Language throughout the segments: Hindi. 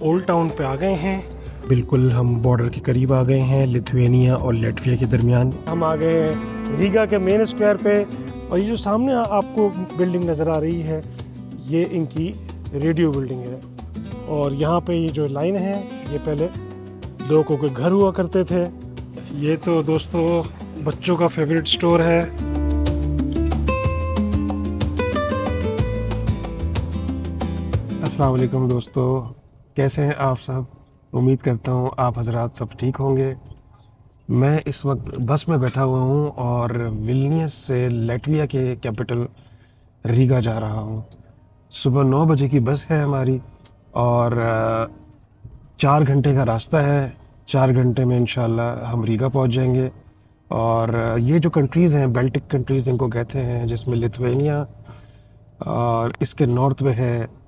ओल्ड टाउन पे आ गए हैं, बिल्कुल हम बॉर्डर के करीब आ गए हैं लिथुआनिया और लातविया के दरमियान। हम आ गए हैं रीगा के मेन स्क्वायर पे और ये जो सामने आपको बिल्डिंग नज़र आ रही है ये इनकी रेडियो बिल्डिंग है। और यहाँ पे ये जो लाइन है ये पहले लोगों के घर हुआ करते थे। ये तो दोस्तों बच्चों का फेवरेट स्टोर है। अस्सलाम वालेकुम दोस्तों, कैसे हैं आप सब? उम्मीद करता हूँ आप हजरात सब ठीक होंगे। मैं इस वक्त बस में बैठा हुआ हूँ और विल्नियस से लातविया के कैपिटल रीगा जा रहा हूँ। सुबह 9 बजे की बस है हमारी और 4 घंटे का रास्ता है। 4 घंटे में इंशाल्लाह हम रीगा पहुँच जाएंगे। और ये जो कंट्रीज़ हैं बेल्टिक कंट्रीज़ इनको कहते हैं, जिसमें लिथुआनिया और इसके नॉर्थ में है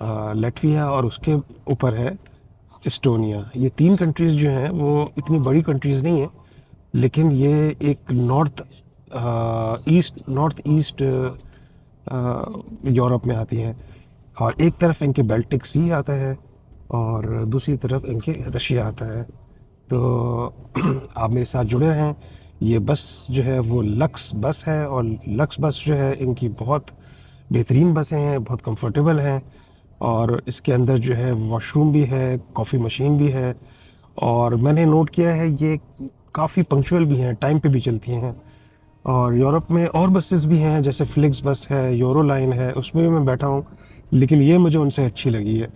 लातविया और उसके ऊपर है एस्टोनिया। ये 3 कंट्रीज़ जो हैं वो इतनी बड़ी कंट्रीज़ नहीं हैं, लेकिन ये एक नॉर्थ ईस्ट यूरोप में आती हैं। और एक तरफ इनके बेल्टिक सी आता है और दूसरी तरफ इनके रशिया आता है। तो आप मेरे साथ जुड़े हैं। ये बस जो है वो लक्स बस है और लक्स बस जो है इनकी बहुत बेहतरीन बसें हैं, बहुत कंफर्टेबल हैं। और इसके अंदर जो है वॉशरूम भी है, कॉफ़ी मशीन भी है। और मैंने नोट किया है ये काफ़ी पंक्चुअल भी हैं, टाइम पे भी चलती हैं। और यूरोप में और बसेस भी हैं, जैसे फ्लिक्स बस है, यूरो लाइन है, उसमें भी मैं बैठा हूँ, लेकिन ये मुझे उनसे अच्छी लगी है।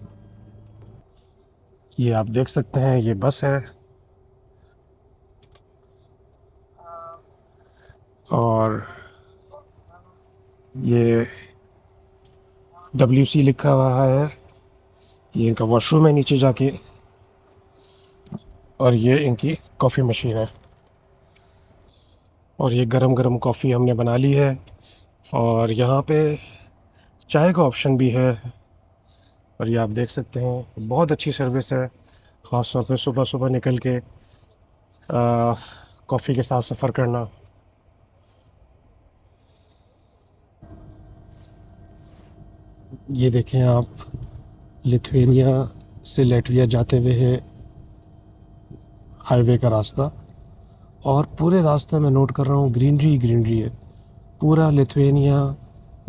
ये आप देख सकते हैं ये बस है और ये WC लिखा हुआ है। ये इनका वॉशरूम है नीचे जाके और ये इनकी कॉफ़ी मशीन है। और ये गरम गरम कॉफ़ी हमने बना ली है और यहाँ पे चाय का ऑप्शन भी है। और ये आप देख सकते हैं बहुत अच्छी सर्विस है, ख़ास तौर पे सुबह सुबह निकल के कॉफ़ी के साथ सफ़र करना। ये देखें आप, लिथुआनिया से लातविया जाते हुए है हाईवे का रास्ता। और पूरे रास्ते में नोट कर रहा हूँ ग्रीनरी ग्रीनरी है। पूरा लिथुआनिया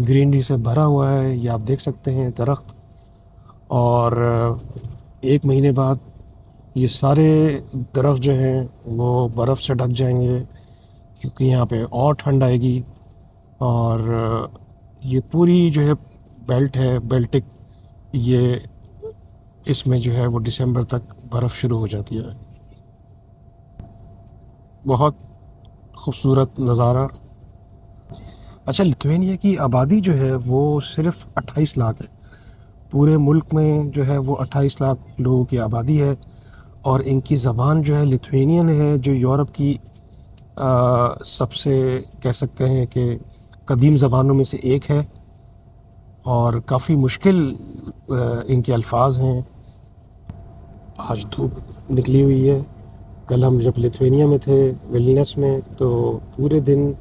ग्रीनरी से भरा हुआ है, ये आप देख सकते हैं दरख्त। और 1 महीने बाद ये सारे दरख्त जो हैं वो बर्फ़ से ढक जाएंगे, क्योंकि यहाँ पे और ठंड आएगी। और ये पूरी जो है बेल्ट है बेल्टिक, ये इसमें जो है वो दिसंबर तक बर्फ़ शुरू हो जाती है। बहुत खूबसूरत नज़ारा। अच्छा, लिथुआनिया की आबादी जो है वो सिर्फ 28 लाख है। पूरे मुल्क में जो है वो 28 लाख लोगों की आबादी है। और इनकी ज़बान जो है लिथुआनियन है, जो यूरोप की सबसे कह सकते हैं कि कदीम ज़बानों में से एक है। और काफ़ी मुश्किल इनके अल्फाज हैं। आज धूप निकली हुई है। कल हम जब लिथुआनिया में थे विल्नियस में, तो पूरे दिन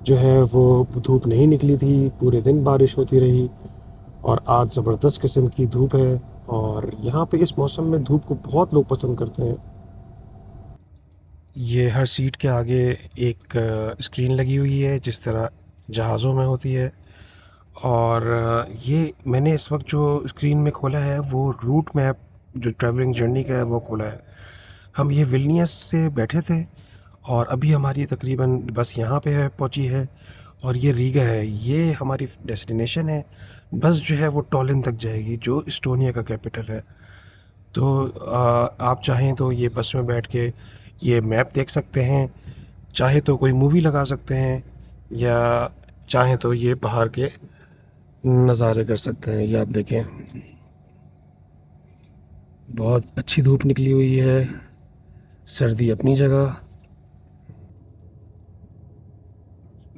जो है वो धूप नहीं निकली थी, पूरे दिन बारिश होती रही। और आज ज़बरदस्त किस्म की धूप है और यहाँ पे इस मौसम में धूप को बहुत लोग पसंद करते हैं। ये हर सीट के आगे एक स्क्रीन लगी हुई है, जिस तरह जहाज़ों में होती है। और ये मैंने इस वक्त जो स्क्रीन में खोला है वो रूट मैप जो ट्रैवलिंग जर्नी का है वो खोला है। हम ये विल्नियस से बैठे थे और अभी हमारी तकरीबन बस यहाँ पे है पहुँची है और ये रीगा है, ये हमारी डेस्टिनेशन है। बस जो है वो टॉलिन तक जाएगी, जो इस्टोनिया का कैपिटल है। तो आप चाहें तो ये बस में बैठ के ये मैप देख सकते हैं, चाहे तो कोई मूवी लगा सकते हैं, या चाहें तो ये बाहर के नज़ारे कर सकते हैं। ये आप देखें बहुत अच्छी धूप निकली हुई है, सर्दी अपनी जगह।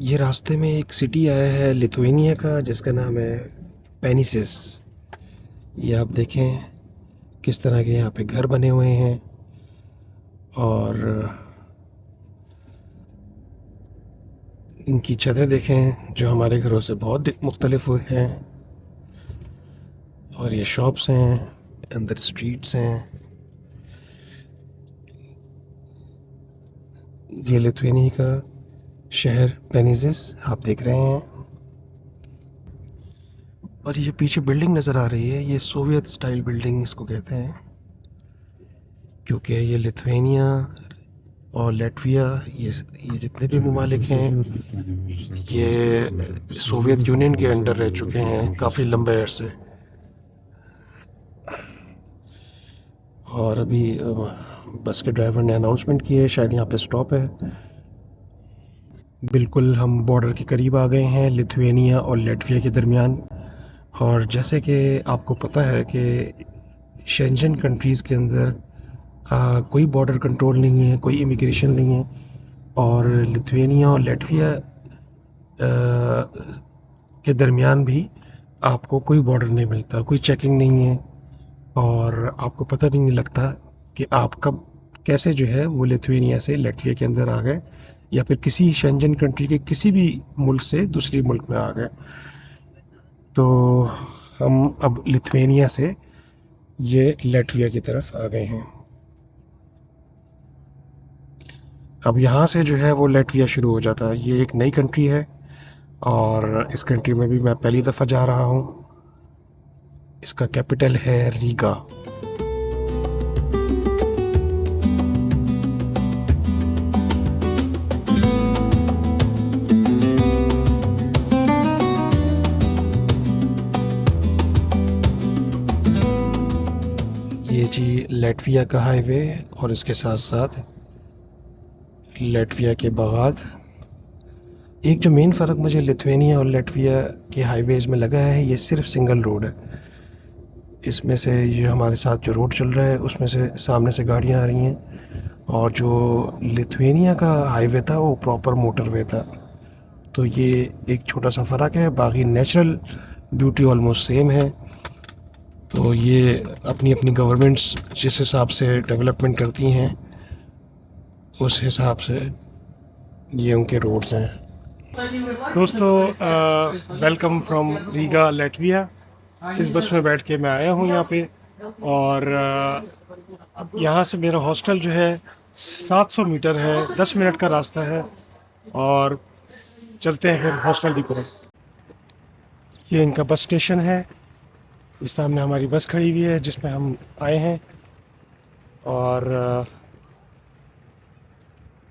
ये रास्ते में एक सिटी आया है लिथुआनिया का जिसका नाम है पेनिसिस। ये आप देखें किस तरह के यहाँ पे घर बने हुए हैं और इनकी छतें देखें जो हमारे घरों से बहुत मुख्तलिफ हैं। और ये शॉप्स हैं, अंदर स्ट्रीट्स हैं। ये लिथुआनिया का शहर पेनिजिस आप देख रहे हैं। और ये पीछे बिल्डिंग नज़र आ रही है, ये सोवियत स्टाइल बिल्डिंग इसको कहते हैं, क्योंकि ये लिथुआनिया और लातविया ये जितने भी ममालिक हैं ये सोवियत यूनियन के अंडर रह चुके हैं काफ़ी लंबे अरसे। और अभी बस के ड्राइवर ने अनाउंसमेंट की है, शायद यहाँ पे स्टॉप है। बिल्कुल हम बॉर्डर के करीब आ गए हैं लिथुआनिया और लातविया के दरमियान। और जैसे कि आपको पता है कि शेंजन कंट्रीज़ के अंदर कोई बॉर्डर कंट्रोल नहीं है, कोई इमिग्रेशन नहीं है। और लिथुआनिया और लातविया के दरमियान भी आपको कोई बॉर्डर नहीं मिलता, कोई चेकिंग नहीं है। और आपको पता भी नहीं लगता कि आप कब कैसे जो है वो लिथुआनिया से लातविया के अंदर आ गए, या फिर किसी शेंजन कंट्री के किसी भी मुल्क से दूसरी मुल्क में आ गए। तो हम अब लिथुआनिया से ये लातविया की तरफ आ गए हैं। अब यहाँ से जो है वो लातविया शुरू हो जाता है। ये एक नई कंट्री है और इस कंट्री में भी मैं पहली दफ़ा जा रहा हूँ। इसका कैपिटल है रीगा। ये जी लातविया का हाईवे और इसके साथ साथ लातविया के बागात। एक जो मेन फ़र्क मुझे लिथुआनिया और लातविया के हाईवेज़ में लगा है, ये सिर्फ सिंगल रोड है। इसमें से ये हमारे साथ जो रोड चल रहा है उसमें से सामने से गाड़ियाँ आ रही हैं, और जो लिथुआनिया का हाईवे था वो प्रॉपर मोटरवे था। तो ये एक छोटा सा फ़र्क है, बाकी नेचुरल ब्यूटी ऑलमोस्ट सेम है। तो ये अपनी अपनी गवर्नमेंट्स जिस हिसाब से डेवलपमेंट करती हैं उस हिसाब से ये उनके रोड्स हैं। दोस्तों, वेलकम फ्रॉम रीगा लातविया। इस बस में बैठ के मैं आया हूँ यहाँ पे, और यहाँ से मेरा हॉस्टल जो है 700 मीटर है, 10 मिनट का रास्ता है। और चलते हैं फिर हॉस्टल की तरफ। ये इनका बस स्टेशन है, इस सामने हमारी बस खड़ी हुई है जिसमें हम आए हैं। और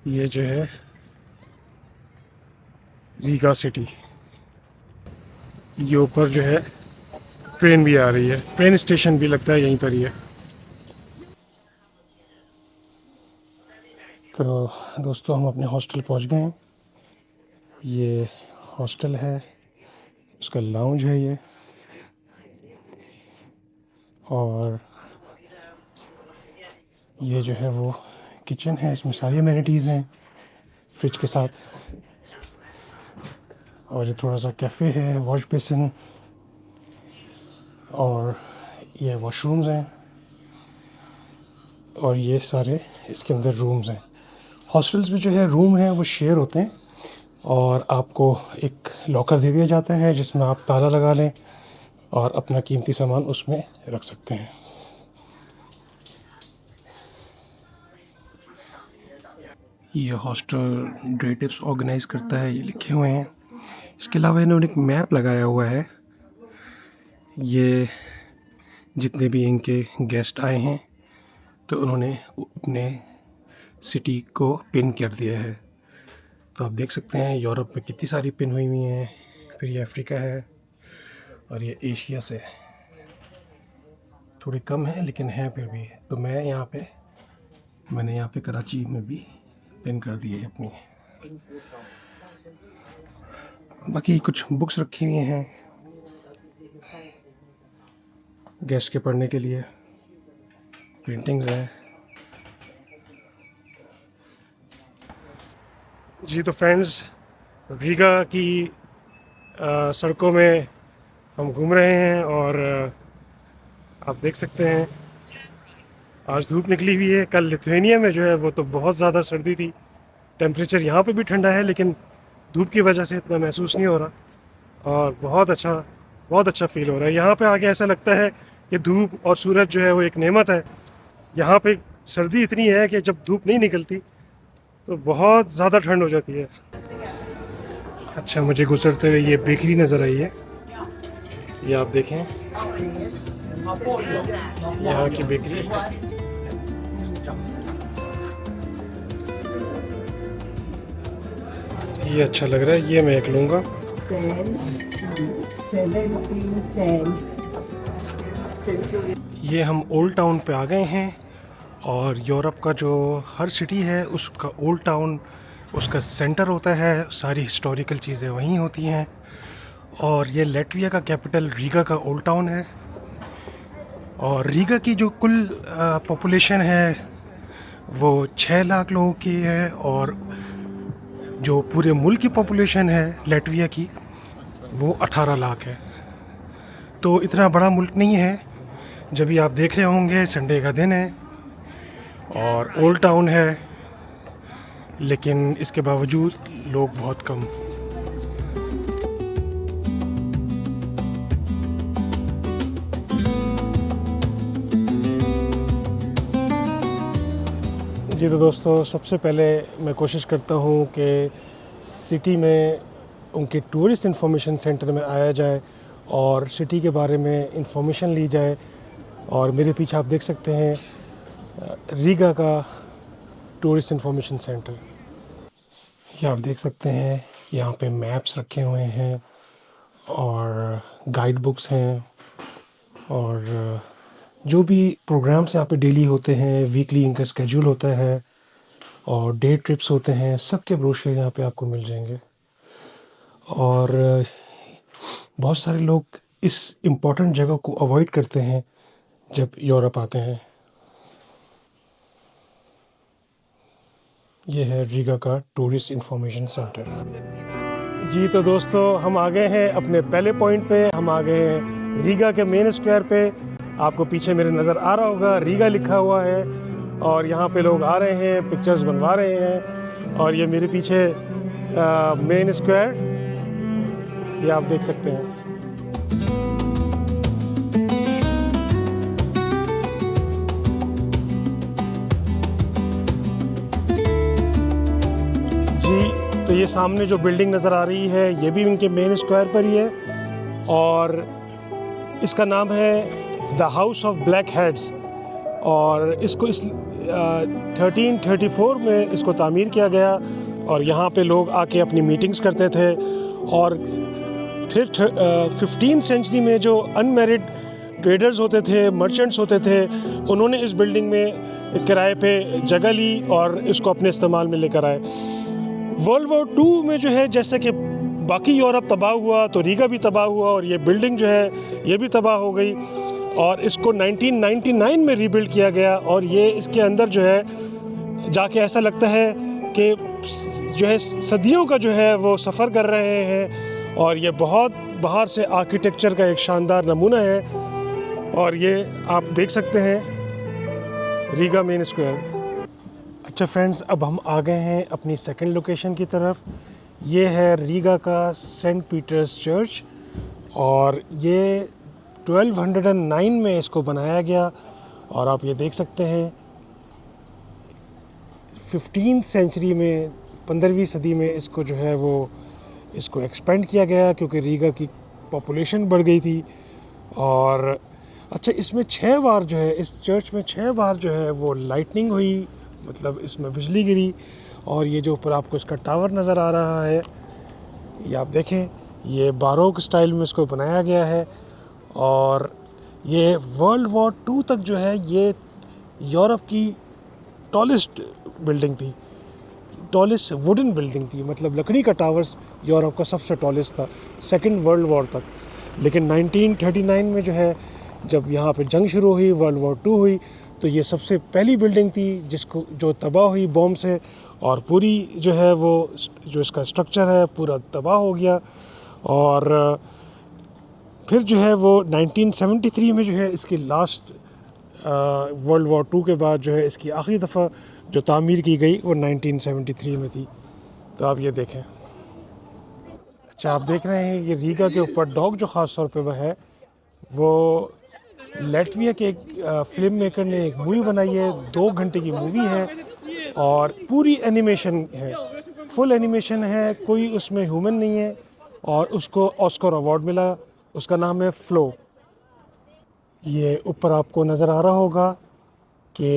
ये जो है रीगा सिटी, ये ऊपर जो है ट्रेन भी आ रही है, ट्रेन स्टेशन भी लगता है यहीं पर ही है। तो दोस्तों, हम अपने हॉस्टल पहुंच गए हैं। ये हॉस्टल है, उसका लाउंज है ये। और ये जो है वो किचन है, इसमें सारी अमेनिटीज़ हैं फ्रिज के साथ। और ये थोड़ा सा कैफ़े है, वॉश बेसिन, और ये वॉशरूम्स हैं, और ये सारे इसके अंदर रूम्स हैं। हॉस्टल्स में जो है रूम है वो शेयर होते हैं, और आपको एक लॉकर दे दिया जाता है जिसमें आप ताला लगा लें और अपना कीमती सामान उसमें रख सकते हैं। ये हॉस्टल डे ट्रिप्स ऑर्गेनाइज़ करता है, ये लिखे हुए हैं। इसके अलावा इन्होंने एक मैप लगाया हुआ है। ये जितने भी इनके गेस्ट आए हैं तो उन्होंने अपने सिटी को पिन कर दिया है। तो आप देख सकते हैं यूरोप में कितनी सारी पिन हुई हुई हैं। फिर ये अफ्रीका है, और ये एशिया से थोड़ी कम है लेकिन है फिर भी। तो मैंने यहाँ पे कराची में भी पिन कर दी है अपनी। बाकी कुछ बुक्स रखी हुई हैं गेस्ट के पढ़ने के लिए, पेंटिंग्स हैं। जी तो फ्रेंड्स, रीगा की सड़कों में हम घूम रहे हैं, और आप देख सकते हैं आज धूप निकली हुई है। कल लिथुआनिया में जो है वो तो बहुत ज़्यादा सर्दी थी। टेम्परेचर यहाँ पे भी ठंडा है लेकिन धूप की वजह से इतना महसूस नहीं हो रहा, और बहुत अच्छा फील हो रहा है। यहाँ पे आके ऐसा लगता है कि धूप और सूरज जो है वो एक नेमत है। यहाँ पे सर्दी इतनी है कि जब धूप नहीं निकलती तो बहुत ज़्यादा ठंड हो जाती है। अच्छा, मुझे गुजरते हुए ये बेकरी नज़र आई है, ये आप देखें, यहाँ की बेकरी। ये अच्छा लग रहा है, ये मैं एक लूँगा। 10, 17, 10. ये हम ओल्ड टाउन पे आ गए हैं और यूरोप का जो हर सिटी है उसका ओल्ड टाउन उसका सेंटर होता है, सारी हिस्टोरिकल चीज़ें वहीं होती हैं। और ये लैटविया का कैपिटल रीगा का ओल्ड टाउन है। और रीगा की जो कुल पॉपुलेशन है वो 6 लाख लोगों की है, और जो पूरे मुल्क की पॉपुलेशन है लैटविया की वो 18 लाख है। तो इतना बड़ा मुल्क नहीं है। जब भी आप देख रहे होंगे संडे का दिन है और ओल्ड टाउन है, लेकिन इसके बावजूद लोग बहुत कम। जी तो दोस्तों, सबसे पहले मैं कोशिश करता हूँ कि सिटी में उनके टूरिस्ट इंफॉर्मेशन सेंटर में आया जाए और सिटी के बारे में इंफॉर्मेशन ली जाए। और मेरे पीछे आप देख सकते हैं रीगा का टूरिस्ट इंफॉर्मेशन सेंटर। ये आप देख सकते हैं, यहाँ पे मैप्स रखे हुए हैं और गाइड बुक्स हैं, और जो भी प्रोग्राम्स यहाँ पे डेली होते हैं, वीकली इनका स्केड्यूल होता है और डे ट्रिप्स होते हैं, सबके ब्रोशर यहाँ पे आपको मिल जाएंगे। और बहुत सारे लोग इस इम्पोर्टेंट जगह को अवॉइड करते हैं जब यूरोप आते हैं। ये है रीगा का टूरिस्ट इंफॉर्मेशन सेंटर। जी तो दोस्तों, हम आ गए हैं अपने पहले पॉइंट पे। हम आ गए हैं रीगा के मेन स्क्वायर पे। आपको पीछे मेरे नज़र आ रहा होगा रीगा लिखा हुआ है, और यहाँ पे लोग आ रहे हैं, पिक्चर्स बनवा रहे हैं। और ये मेरे पीछे मेन स्क्वायर, ये आप देख सकते हैं। जी तो ये सामने जो बिल्डिंग नज़र आ रही है ये भी इनके मेन स्क्वायर पर ही है, और इसका नाम है the house of black heads. और इसको 1334 में इसको तामीर किया गया, और यहाँ पे लोग आके अपनी मीटिंग्स करते थे। और फिर 15th सेंचुरी में जो अनमैरिड ट्रेडर्स होते थे, मर्चेंट्स होते थे, उन्होंने इस बिल्डिंग में किराए पे जगह ली और इसको अपने इस्तेमाल में लेकर आए। वर्ल्ड वॉर 2 में जो है, जैसे कि बाकी यूरोप तबाह हुआ तो रीगा भी तबाह हुआ, और ये बिल्डिंग जो है ये भी तबाह हो गई, और इसको 1999 में रीबिल्ड किया गया। और ये इसके अंदर जो है जाके ऐसा लगता है कि जो है सदियों का जो है वो सफ़र कर रहे हैं। और ये बहुत बाहर से आर्किटेक्चर का एक शानदार नमूना है, और ये आप देख सकते हैं रीगा मेन स्क्वायर। अच्छा फ्रेंड्स, अब हम आ गए हैं अपनी सेकंड लोकेशन की तरफ। ये है रीगा का सेंट पीटर्स चर्च, और ये 1209 में इसको बनाया गया। और आप ये देख सकते हैं 15th सेंचुरी में, 15वीं सदी में इसको जो है वो इसको एक्सपेंड किया गया, क्योंकि रीगा की पॉपुलेशन बढ़ गई थी। और अच्छा, इसमें 6 बार जो है, इस चर्च में 6 बार जो है वो लाइटनिंग हुई, मतलब इसमें बिजली गिरी। और ये जो ऊपर आपको इसका टावर नज़र आ रहा है, ये आप देखें, ये बारोक स्टाइल में इसको बनाया गया है। और ये वर्ल्ड वॉर 2 तक जो है ये यूरोप की टॉलेस्ट बिल्डिंग थी, टॉलेस्ट वुडन बिल्डिंग थी, मतलब लकड़ी का टावर्स यूरोप का सबसे टॉलेस्ट था सेकेंड वर्ल्ड वॉर तक। लेकिन 1939 में जो है, जब यहाँ पे जंग शुरू हुई, वर्ल्ड वॉर 2 हुई, तो ये सबसे पहली बिल्डिंग थी जिसको जो तबाह हुई बॉम्ब से, और पूरी जो है वो जो इसका स्ट्रक्चर है पूरा तबाह हो गया। और फिर जो है वो 1973 में जो है इसकी लास्ट वर्ल्ड वॉर 2 के बाद जो है इसकी आखिरी दफ़ा जो तामीर की गई वो 1973 में थी। तो आप ये देखें। अच्छा, आप देख रहे हैं ये रीगा के ऊपर डॉग जो ख़ास तौर पे वह है, वो लेटविया के एक फिल्म मेकर ने एक मूवी बनाई है, 2 घंटे की मूवी है और पूरी एनिमेशन है, फुल एनिमेशन है, कोई उसमें ह्यूमन नहीं है और उसको ऑस्कर अवार्ड मिला। उसका नाम है फ्लो। ये ऊपर आपको नज़र आ रहा होगा कि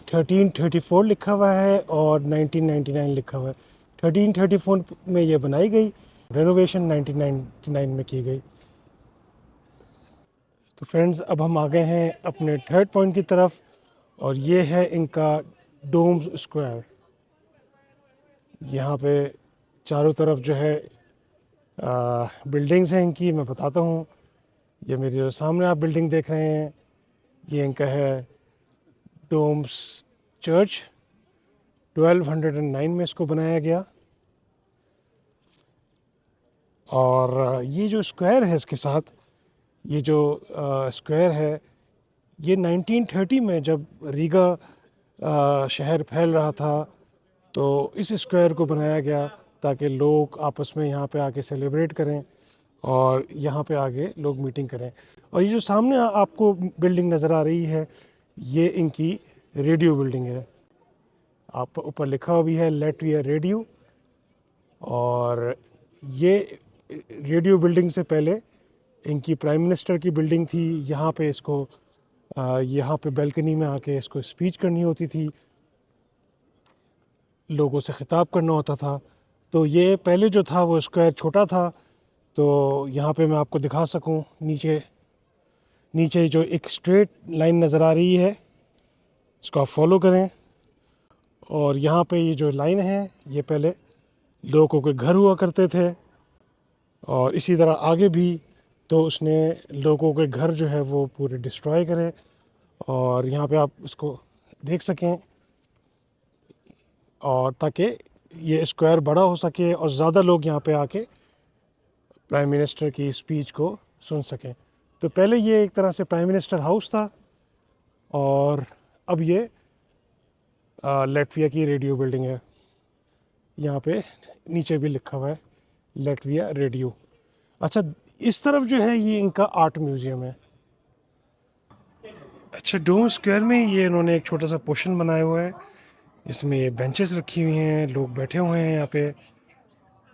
1334 लिखा हुआ है और 1999 लिखा हुआ है। 1334 में ये बनाई गई, रेनोवेशन 1999 में की गई। तो फ्रेंड्स, अब हम आ गए हैं अपने थर्ड पॉइंट की तरफ और ये है इनका डोम्स स्क्वायर। यहाँ पे चारों तरफ जो है बिल्डिंग्स हैं इनकी, मैं बताता हूँ। ये मेरे जो सामने आप बिल्डिंग देख रहे हैं, ये इनका है डोम्स चर्च। 1209 में इसको बनाया गया। और ये जो स्क्वायर है इसके साथ, ये जो स्क्वायर है, ये 1930 में जब रीगा शहर फैल रहा था तो इस स्क्वायर को बनाया गया ताकि लोग आपस में यहाँ पे आके सेलिब्रेट करें और यहाँ पे आगे लोग मीटिंग करें। और ये जो सामने आपको बिल्डिंग नज़र आ रही है, ये इनकी रेडियो बिल्डिंग है। आप ऊपर लिखा हुआ भी है लेटविया रेडियो। और ये रेडियो बिल्डिंग से पहले इनकी प्राइम मिनिस्टर की बिल्डिंग थी। यहाँ पे इसको यहाँ पे बैल्कनी में आके इसको स्पीच करनी होती थी, लोगों से ख़िताब करना होता था। तो ये पहले जो था वो स्क्वायर छोटा था। तो यहाँ पे मैं आपको दिखा सकूँ, नीचे नीचे जो एक स्ट्रेट लाइन नज़र आ रही है, इसको आप फॉलो करें। और यहाँ पे ये जो लाइन है, ये पहले लोगों के घर हुआ करते थे और इसी तरह आगे भी। तो उसने लोगों के घर जो है वो पूरे डिस्ट्रॉय करे और यहाँ पे आप इसको देख सकें, और ताकि ये स्क्वायर बड़ा हो सके और ज़्यादा लोग यहाँ पे आके प्राइम मिनिस्टर की स्पीच को सुन सकें। तो पहले ये एक तरह से प्राइम मिनिस्टर हाउस था और अब ये लेटविया की रेडियो बिल्डिंग है। यहाँ पे नीचे भी लिखा हुआ है लेटविया रेडियो। अच्छा, इस तरफ जो है ये इनका आर्ट म्यूज़ियम है। अच्छा, डोम स्क्वायर में ये इन्होंने एक छोटा सा पोर्शन बनाया हुआ है जिसमें ये बेंचेस रखी हुई हैं, लोग बैठे हुए हैं यहाँ पे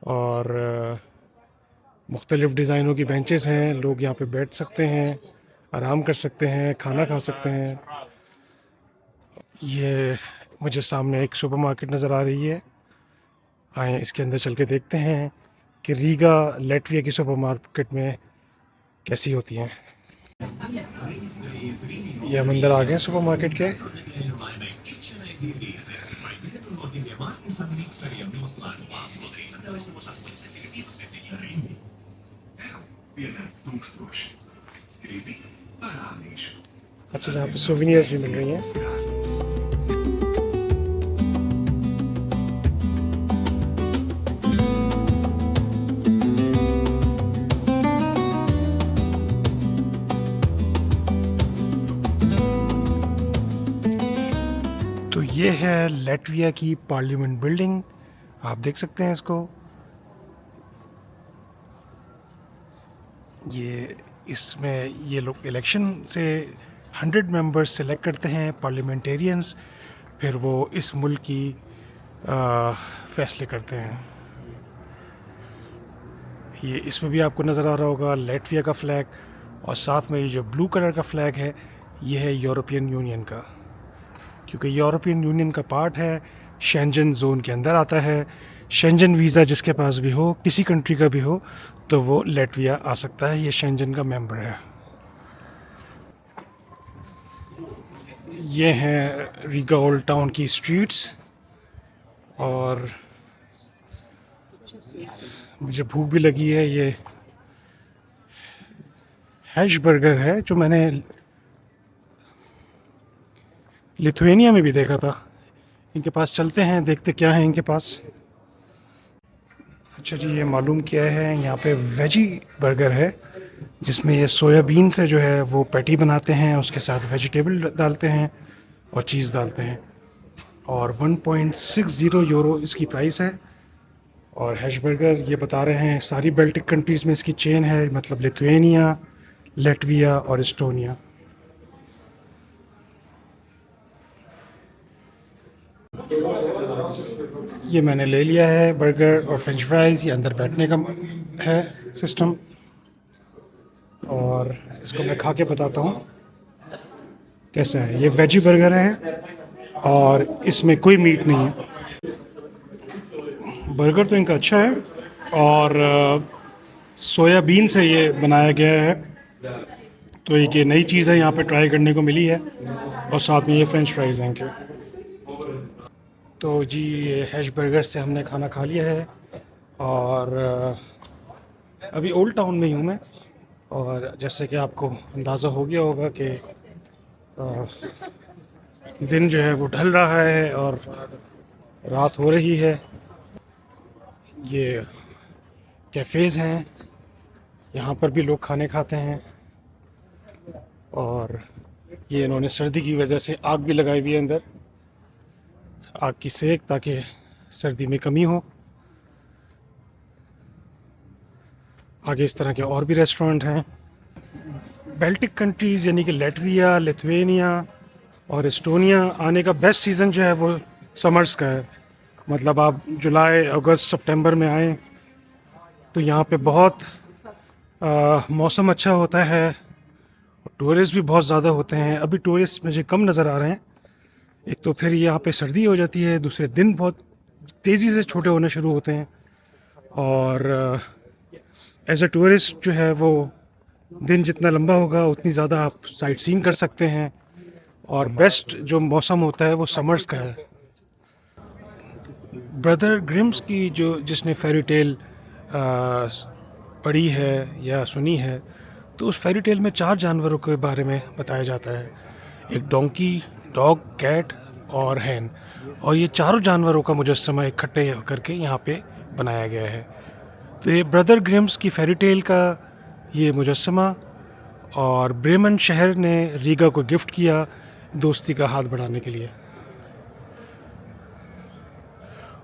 और मुख्तलिफ़ डिज़ाइनों की बेंचेस हैं। लोग यहाँ पे बैठ सकते हैं, आराम कर सकते हैं, खाना खा सकते हैं। ये मुझे सामने एक सुपरमार्केट नज़र आ रही है। आए इसके अंदर चल के देखते हैं कि रीगा लेटविया की सुपरमार्केट में कैसी होती हैं। ये हम अंदर आ गए सुपरमार्केट के। अच्छा, यहाँ पे सोविनियर्स भी मिल रही हैं। तो ये है लेटविया की पार्लियामेंट बिल्डिंग, आप देख सकते हैं इसको। ये इसमें ये लोग इलेक्शन से 100 मेंबर्स सेलेक्ट करते हैं, पार्लियामेंटेरियंस, फिर वो इस मुल्क की फैसले करते हैं। ये इसमें भी आपको नज़र आ रहा होगा लेटविया का फ्लैग, और साथ में ये जो ब्लू कलर का फ्लैग है ये है यूरोपियन यूनियन का, क्योंकि यूरोपियन यूनियन का पार्ट है, शेंजन जोन के अंदर आता है। शेंजन वीज़ा जिसके पास भी हो, किसी कंट्री का भी हो, तो वो लेटविया आ सकता है, ये शेंजन का मेंबर है। ये हैं रीगा ओल्ड टाउन की स्ट्रीट्स। और मुझे भूख भी लगी है। ये हैश बर्गर है जो मैंने लिथुएनिया में भी देखा था। इनके पास चलते हैं, देखते क्या है इनके पास। अच्छा जी, ये मालूम किया है यहाँ पे वेजी बर्गर है जिसमें ये सोयाबीन से जो है वो पैटी बनाते हैं, उसके साथ वेजिटेबल डालते हैं और चीज़ डालते हैं, और 1.60 यूरो इसकी प्राइस है। और हैश बर्गर ये बता रहे हैं सारी बेल्टिक कंट्रीज़ में इसकी चेन है, मतलब लिथुएनिया, लेटविया और एस्टोनिया। ये मैंने ले लिया है बर्गर और फ्रेंच फ्राइज़। ये अंदर बैठने का है सिस्टम, और इसको मैं खा के बताता हूँ कैसा है। ये वेजी बर्गर है और इसमें कोई मीट नहीं है। बर्गर तो इनका अच्छा है, और सोयाबीन से ये बनाया गया है। तो एक ये नई चीज़ है यहाँ पे ट्राई करने को मिली है, और साथ में ये फ्रेंच फ्राइज़ हैं इनके। तो जी, ये हैश बर्गर से हमने खाना खा लिया है, और अभी ओल्ड टाउन में ही हूँ मैं। और जैसे कि आपको अंदाज़ा हो गया होगा कि दिन जो है वो ढल रहा है और रात हो रही है। ये कैफ़ेज़ हैं, यहाँ पर भी लोग खाने खाते हैं। और ये इन्होंने सर्दी की वजह से आग भी लगाई हुई है अंदर, आग की सेक, ताकि सर्दी में कमी हो। आगे इस तरह के और भी रेस्टोरेंट हैं। बेल्टिक कंट्रीज़ यानी कि लैटविया, लिथुआनिया और एस्टोनिया आने का बेस्ट सीज़न जो है वो समर्स का है। मतलब आप जुलाई, अगस्त, सितंबर में आएँ तो यहाँ पे बहुत मौसम अच्छा होता है। टूरिस्ट भी बहुत ज़्यादा होते हैं। अभी टूरिस्ट मुझे कम नज़र आ रहे हैं। एक तो फिर यहाँ पे सर्दी हो जाती है, दूसरे दिन बहुत तेज़ी से छोटे होने शुरू होते हैं। और एज अ टूरिस्ट जो है वो दिन जितना लंबा होगा उतनी ज़्यादा आप साइट सीइंग कर सकते हैं। और बेस्ट जो मौसम होता है वो समर्स का है। ब्रदर ग्रिम्स की जो जिसने फेरी टेल पढ़ी है या सुनी है, तो उस फेरी टेल में 4 जानवरों के बारे में बताया जाता है। एक डोंकी, डॉग, कैट और हैन। और ये चारों जानवरों का मुजस्समा इकट्ठे होकर के यहाँ पे बनाया गया है। तो ये ब्रदर ग्रिम्स की फेरी टेल का ये मुजस्समा, और ब्रेमन शहर ने रीगा को गिफ्ट किया दोस्ती का हाथ बढ़ाने के लिए।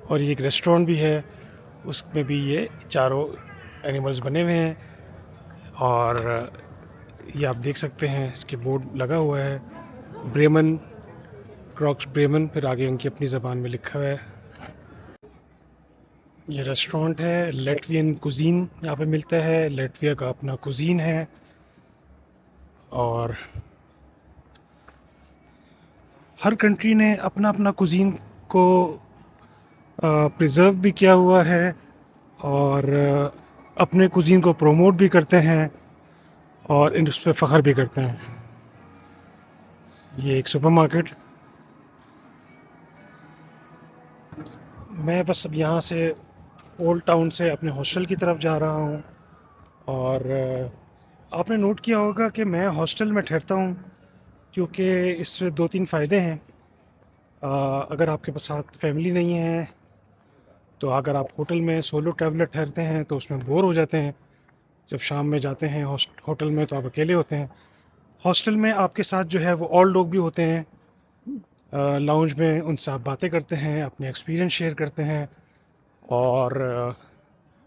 और ये एक रेस्टोरेंट भी है, उसमें भी ये चारों एनिमल्स बने हुए हैं। और ये आप देख सकते हैं, इसके बोर्ड लगा हुआ है ब्रेमन, क्रॉक्स ब्रेमन, फिर आगे उनकी अपनी ज़बान में लिखा हुआ है। ये रेस्टोरेंट है, लेटवियन कुजीन यहाँ पे मिलता है। लेटविया का अपना कुजीन है, और हर कंट्री ने अपना अपना कुजीन को प्रिजर्व भी किया हुआ है, और अपने कुजीन को प्रमोट भी करते हैं, और इन उस पर फ़ख्र भी करते हैं। ये एक सुपरमार्केट। मैं बस अब यहाँ से ओल्ड टाउन से अपने हॉस्टल की तरफ जा रहा हूँ। और आपने नोट किया होगा कि मैं हॉस्टल में ठहरता हूँ, क्योंकि इससे 2-3 फ़ायदे हैं। अगर आपके पास साथ फैमिली नहीं है, तो अगर आप होटल में सोलो ट्रैवलर ठहरते हैं तो उसमें बोर हो जाते हैं। जब शाम में जाते हैं होटल में तो आप अकेले होते हैं। हॉस्टल में आपके साथ जो है वो और लोग भी होते हैं। लाउंज में उनसे आप बातें करते हैं, अपने एक्सपीरियंस शेयर करते हैं, और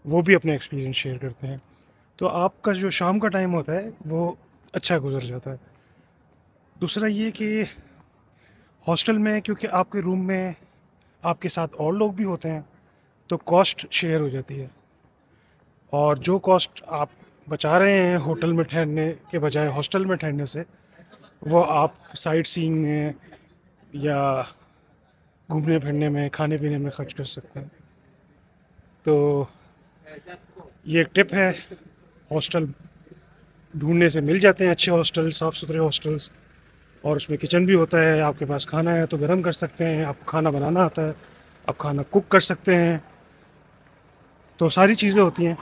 वो भी अपने एक्सपीरियंस शेयर करते हैं। तो आपका जो शाम का टाइम होता है वो अच्छा गुजर जाता है। दूसरा ये कि हॉस्टल में, क्योंकि आपके रूम में आपके साथ और लोग भी होते हैं, तो कॉस्ट शेयर हो जाती है। और जो कॉस्ट आप बचा रहे हैं होटल में ठहरने के बजाय हॉस्टल में ठहरने से, वो आप साइट सीइंग में या घूमने फिरने में, खाने पीने में खर्च कर सकते हैं। तो ये एक टिप है। हॉस्टल ढूंढने से मिल जाते हैं अच्छे हॉस्टल, साफ़ सुथरे हॉस्टल्स। और उसमें किचन भी होता है, आपके पास खाना है तो गर्म कर सकते हैं, आपको खाना बनाना आता है, आप खाना कुक कर सकते हैं। तो सारी चीज़ें होती हैं।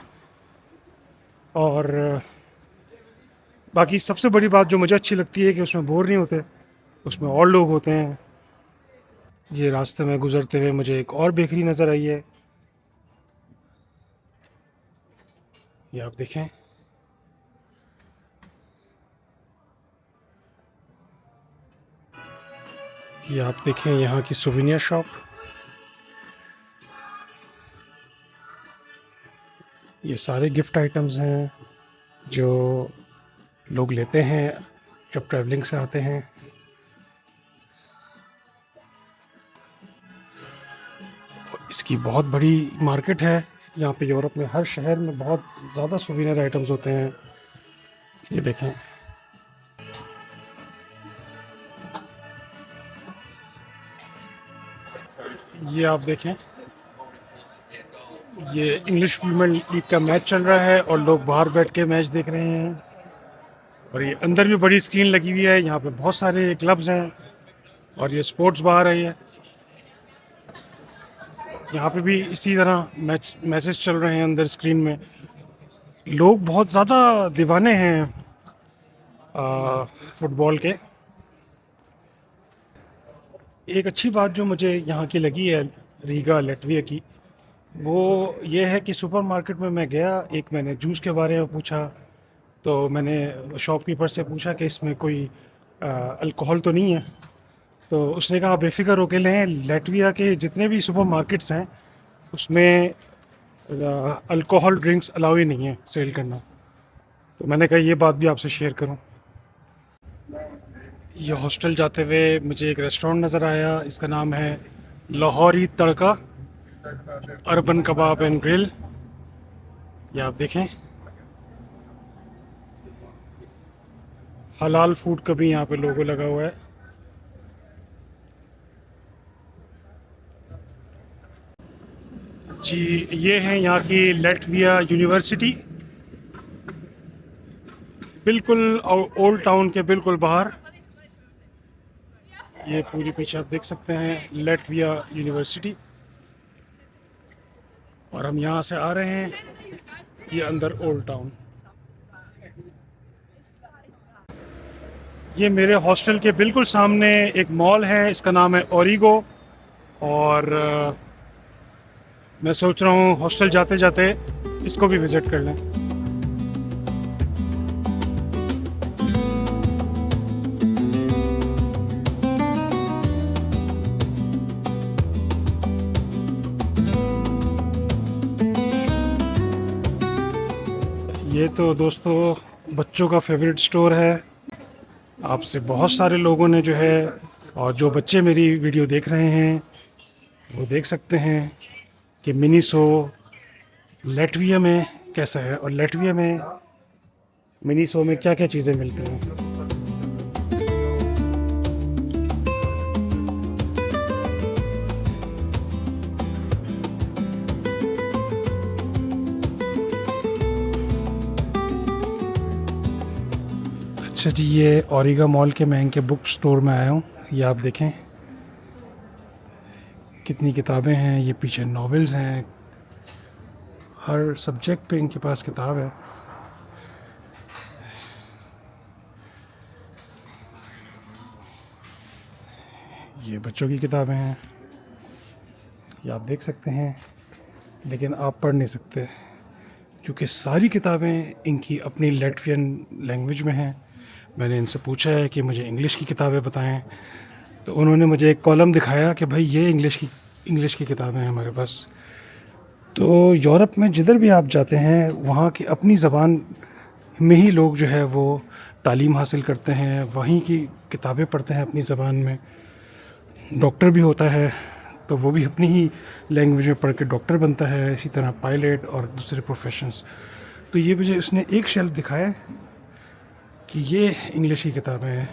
और बाकी सबसे बड़ी बात जो मुझे अच्छी लगती है कि उसमें बोर नहीं होते, उसमें और लोग होते हैं। ये रास्ते में गुजरते हुए मुझे एक और बेकरी नज़र आई है, ये आप देखें। ये आप देखें यहाँ की सुवेनियर शॉप। ये सारे गिफ्ट आइटम्स हैं जो लोग लेते हैं जब ट्रैवलिंग से आते हैं। इसकी बहुत बड़ी मार्केट है। यहाँ पे यूरोप में हर शहर में बहुत ज़्यादा सुवीनियर आइटम्स होते हैं। ये देखें, ये आप देखें, ये इंग्लिश प्रीमियर लीग का मैच चल रहा है और लोग बाहर बैठ के मैच देख रहे हैं। और ये अंदर भी बड़ी स्क्रीन लगी हुई है। यहाँ पे बहुत सारे क्लब्स हैं और ये स्पोर्ट्स बार है। ये यहाँ पे भी इसी तरह मैचेस चल रहे हैं अंदर स्क्रीन में। लोग बहुत ज़्यादा दीवाने हैं फुटबॉल के। एक अच्छी बात जो मुझे यहाँ की लगी है रीगा लैटविया की, वो ये है कि सुपरमार्केट में मैं गया, एक मैंने जूस के बारे में पूछा, तो मैंने शॉपकीपर से पूछा कि इसमें कोई अल्कोहल तो नहीं है। तो उसने कहा बेफिक्र होके लें, लैटविया के जितने भी सुपरमार्केट्स हैं उसमें अल्कोहल ड्रिंक्स अलाउ ही नहीं है सेल करना। तो मैंने कहा ये बात भी आपसे शेयर करूं। ये हॉस्टल जाते हुए मुझे एक रेस्टोरेंट नज़र आया, इसका नाम है लाहौरी तड़का अर्बन कबाब एंड ग्रिल। ये आप देखें, हलाल फूड का भी यहाँ पे लोगो लगा हुआ है। जी, ये है यहाँ की लैटविया यूनिवर्सिटी, बिल्कुल ओल्ड टाउन के बिल्कुल बाहर। ये पूरी पीछे आप देख सकते हैं लैटविया यूनिवर्सिटी। और हम यहाँ से आ रहे हैं ये अंदर ओल्ड टाउन। ये मेरे हॉस्टल के बिल्कुल सामने एक मॉल है, इसका नाम है ओरिगो। और मैं सोच रहा हूँ हॉस्टल जाते जाते इसको भी विज़िट कर लें। ये तो दोस्तों बच्चों का फेवरेट स्टोर है। आपसे बहुत सारे लोगों ने जो है, और जो बच्चे मेरी वीडियो देख रहे हैं वो देख सकते हैं कि मिनीसो लैटविया में कैसा है और लैटविया में मिनीसो में क्या क्या चीज़ें मिलती हैं। अच्छा जी, ये ओरिगा मॉल के मैं इनके बुक स्टोर में आया हूँ। ये आप देखें कितनी किताबें हैं, ये पीछे नॉवेल्स हैं, हर सब्जेक्ट पे इनके पास किताब है। ये बच्चों की किताबें हैं, ये आप देख सकते हैं, लेकिन आप पढ़ नहीं सकते क्योंकि सारी किताबें इनकी अपनी लैटवियन लैंग्वेज में हैं। मैंने इनसे पूछा है कि मुझे इंग्लिश की किताबें बताएं, तो उन्होंने मुझे एक कॉलम दिखाया कि भाई ये इंग्लिश की किताबें हैं हमारे पास। तो यूरोप में जिधर भी आप जाते हैं वहाँ की अपनी ज़बान में ही लोग जो है वो तालीम हासिल करते हैं, वहीं की किताबें पढ़ते हैं अपनी ज़बान में। डॉक्टर भी होता है तो वो भी अपनी ही लैंग्वेज में पढ़ के डॉक्टर बनता है, इसी तरह पायलट और दूसरे प्रोफेशंस। तो ये मुझे उसने एक शेल्फ दिखाया कि ये इंग्लिश की किताबें हैं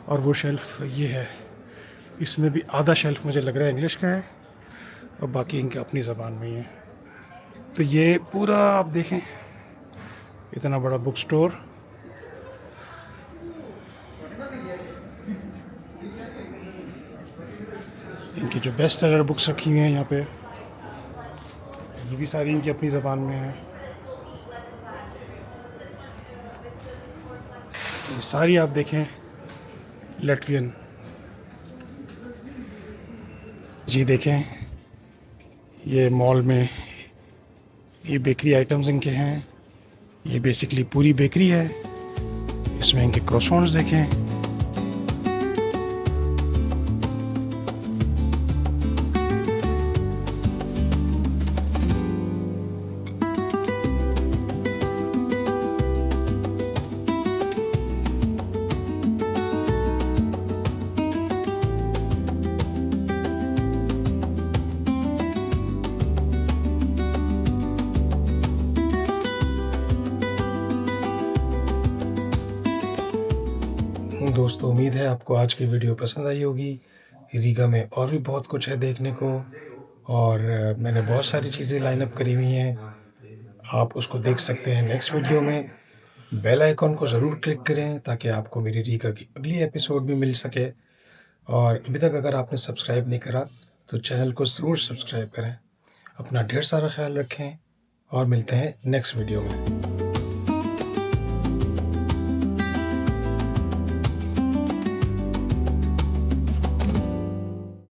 और वो शेल्फ ये है, इसमें भी आधा शेल्फ मुझे लग रहा है इंग्लिश का है और बाकी इनके अपनी ज़बान में ही है। तो ये पूरा आप देखें, इतना बड़ा बुक स्टोर। इनकी जो बेस्ट सेलर बुक्स रखी हुई हैं यहाँ पे, ये भी सारी इनकी अपनी ज़बान में है। ये सारी आप देखें लैटवियन। जी देखें, ये मॉल में ये बेकरी आइटम्स इनके हैं, ये बेसिकली पूरी बेकरी है। इसमें इनके क्रॉसॉन्स देखें, दोस्तों, उम्मीद है आपको आज की वीडियो पसंद आई होगी। रीगा में और भी बहुत कुछ है देखने को, और मैंने बहुत सारी चीज़ें लाइन अप करी हुई हैं। आप उसको देख सकते हैं नेक्स्ट वीडियो में। बेल आइकॉन को ज़रूर क्लिक करें ताकि आपको मेरी रीगा की अगली एपिसोड भी मिल सके। और अभी तक अगर आपने सब्सक्राइब नहीं करा तो चैनल को ज़रूर सब्सक्राइब करें। अपना ढेर सारा ख्याल रखें और मिलते हैं नेक्स्ट वीडियो में।